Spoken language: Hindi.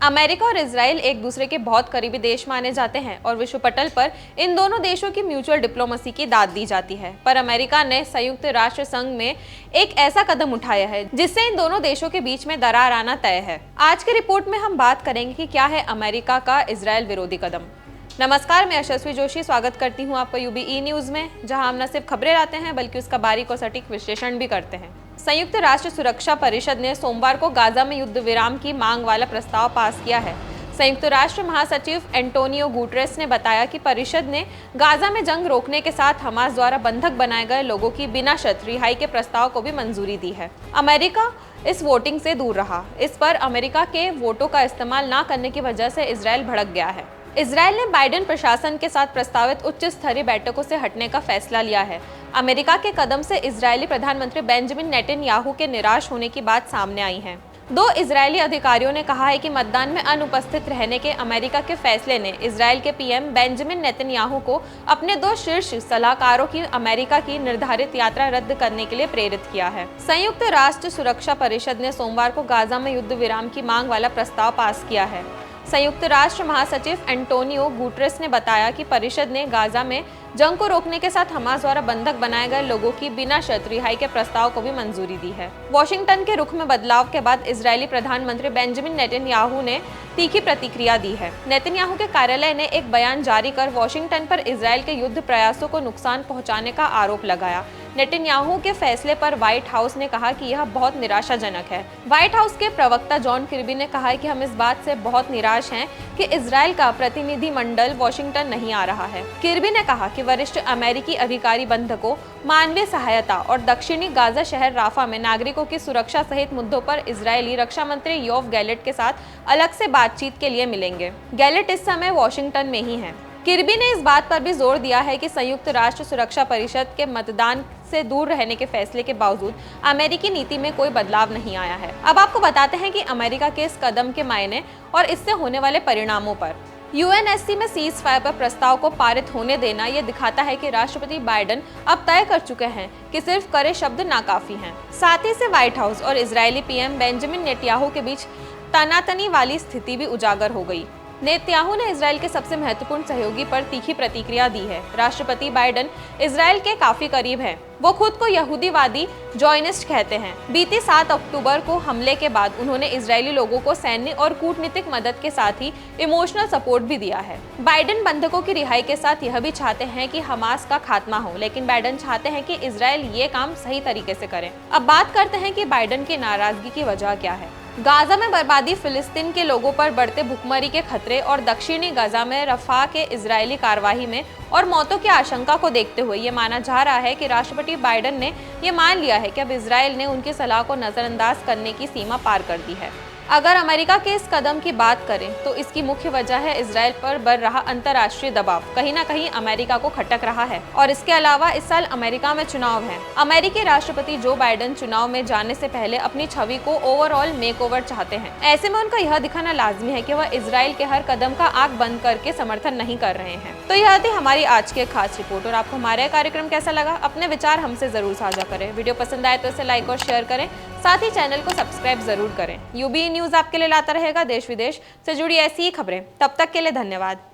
अमेरिका और इजराइल एक दूसरे के बहुत करीबी देश माने जाते हैं और विश्व पटल पर इन दोनों देशों की म्यूचुअल डिप्लोमेसी की दाद दी जाती है। पर अमेरिका ने संयुक्त राष्ट्र संघ में एक ऐसा कदम उठाया है जिससे इन दोनों देशों के बीच में दरार आना तय है। आज की रिपोर्ट में हम बात करेंगे कि क्या है अमेरिका का इजराइल विरोधी कदम। नमस्कार, मैं यशस्वी जोशी स्वागत करती हूँ आपका यूबीई न्यूज में, जहां हम न सिर्फ खबरें लाते हैं बल्कि उसका बारीक और सटीक विश्लेषण भी करते हैं। संयुक्त राष्ट्र सुरक्षा परिषद ने सोमवार को गाजा में युद्ध विराम की मांग वाला प्रस्ताव पास किया है। संयुक्त राष्ट्र महासचिव एंटोनियो गुटेरेस ने बताया कि परिषद ने गाजा में जंग रोकने के साथ हमास द्वारा बंधक बनाए गए लोगों की बिना शर्त रिहाई के प्रस्ताव को भी मंजूरी दी है। अमेरिका इस वोटिंग से दूर रहा। इस पर अमेरिका के वोटों का इस्तेमाल न करने की वजह से इजराइल भड़क गया है। इजराइल ने बाइडेन प्रशासन के साथ प्रस्तावित उच्च स्तरीय बैठकों से हटने का फैसला लिया है। अमेरिका के कदम से इजरायली प्रधानमंत्री बेंजामिन नेतन्याहू के निराश होने की बात सामने आई है। दो इजरायली अधिकारियों ने कहा है कि मतदान में अनुपस्थित रहने के अमेरिका के फैसले ने इजरायल के पीएम बेंजामिन नेतन्याहू को अपने दो शीर्ष सलाहकारों की अमेरिका की निर्धारित यात्रा रद्द करने के लिए प्रेरित किया है। संयुक्त राष्ट्र सुरक्षा परिषद ने सोमवार को गाजा में युद्ध विराम की मांग वाला प्रस्ताव पास किया है। संयुक्त राष्ट्र महासचिव एंटोनियो गुटेरेस ने बताया कि परिषद ने गाजा में जंग को रोकने के साथ हमास द्वारा बंधक बनाए गए लोगों की बिना शर्त रिहाई के प्रस्ताव को भी मंजूरी दी है। वॉशिंगटन के रुख में बदलाव के बाद इजरायली प्रधानमंत्री बेंजामिन नेतन्याहू ने तीखी प्रतिक्रिया दी है। नेतन्याहू के कार्यालय ने एक बयान जारी कर वॉशिंगटन पर इजरायल के युद्ध प्रयासों को नुकसान पहुंचाने का आरोप लगाया। नेतन्याहू के फैसले पर व्हाइट हाउस ने कहा कि यह बहुत निराशाजनक है। व्हाइट हाउस के प्रवक्ता जॉन किर्बी ने कहा है कि हम इस बात से बहुत निराश हैं कि इजरायल का प्रतिनिधिमंडल वॉशिंगटन नहीं आ रहा है। किर्बी ने कहा कि वरिष्ठ अमेरिकी अधिकारी बंधकों, मानवीय सहायता और दक्षिणी गाजा शहर राफा में नागरिकों की सुरक्षा सहित मुद्दों पर इजरायली रक्षा मंत्री योव गैलेट के साथ अलग से बातचीत के लिए मिलेंगे। गैलेट इस समय वॉशिंगटन में ही हैं। किर्बी ने इस बात पर भी जोर दिया है कि संयुक्त राष्ट्र सुरक्षा परिषद के मतदान से दूर रहने के फैसले के बावजूद अमेरिकी नीति में कोई बदलाव नहीं आया है। अब आपको बताते हैं कि अमेरिका के इस कदम के मायने और इससे होने वाले परिणामों पर। यूएनएससी में सीज फायर पर प्रस्ताव को पारित होने देना यह दिखाता है कि राष्ट्रपति बाइडेन अब तय कर चुके हैं कि सिर्फ कड़े शब्द नाकाफी हैं। साथ ही से व्हाइट हाउस और इजरायली पीएम बेंजामिन नेतन्याहू के बीच तनातनी वाली स्थिति भी उजागर हो गई। नेतन्याहू ने इजरायल के सबसे महत्वपूर्ण सहयोगी पर तीखी प्रतिक्रिया दी है। राष्ट्रपति बाइडेन इजरायल के काफी करीब हैं। वो खुद को यहूदीवादी जॉयनिस्ट कहते हैं। बीती 7 अक्टूबर को हमले के बाद उन्होंने इजरायली लोगों को सैन्य और कूटनीतिक मदद के साथ ही इमोशनल सपोर्ट भी दिया है। बाइडेन बंधकों की रिहाई के साथ यह भी चाहते हैं कि हमास का खात्मा हो, लेकिन बाइडेन चाहते हैं कि इजरायल ये काम सही तरीके से करे। अब बात करते हैं कि बाइडेन की नाराजगी की वजह क्या है। गाजा में बर्बादी, फिलिस्तीन के लोगों पर बढ़ते भुखमरी के खतरे और दक्षिणी गाजा में रफा के इजरायली कार्रवाई में और मौतों की आशंका को देखते हुए ये माना जा रहा है कि राष्ट्रपति बाइडेन ने ये मान लिया है कि अब इजरायल ने उनकी सलाह को नजरअंदाज करने की सीमा पार कर दी है। अगर अमेरिका के इस कदम की बात करें तो इसकी मुख्य वजह है इजरायल पर बढ़ रहा अंतर्राष्ट्रीय दबाव कहीं ना कहीं अमेरिका को खटक रहा है। और इसके अलावा इस साल अमेरिका में चुनाव है। अमेरिकी राष्ट्रपति जो बाइडेन चुनाव में जाने से पहले अपनी छवि को ओवरऑल मेकओवर चाहते हैं। ऐसे में उनका यह दिखाना लाजमी है कि वह इजरायल के हर कदम का आंख बंद करके समर्थन नहीं कर रहे हैं। तो यह थी हमारी आज की खास रिपोर्ट। और आपको हमारा कार्यक्रम कैसा लगा, अपने विचार हमसे जरूर साझा करें। वीडियो पसंद आए तो इसे लाइक और शेयर करें, साथ ही चैनल को सब्सक्राइब जरूर करें। यूबीई न्यूज आपके लिए लाता रहेगा देश विदेश से जुड़ी ऐसी ही खबरें। तब तक के लिए धन्यवाद।